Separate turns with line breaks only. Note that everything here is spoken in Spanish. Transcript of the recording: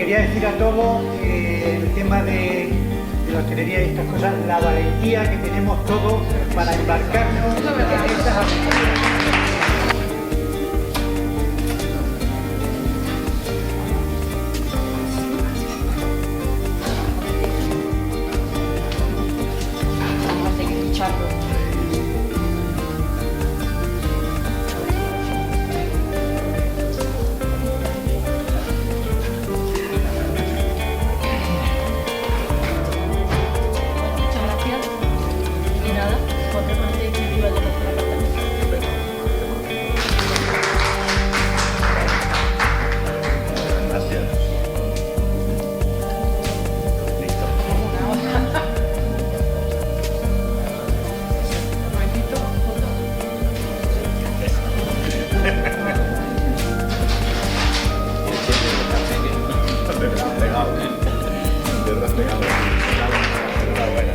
quería decir a todos el tema de la hostelería y estas cosas, la valentía que tenemos todos para embarcarnos en estas aventuras.
Vamos a seguir luchando. Muchas gracias. Y nada, otra parte de Festival de Nuestra
Gracias. Listo. Te lo has pegado, ¿eh? Te lo has pegado. Enhorabuena.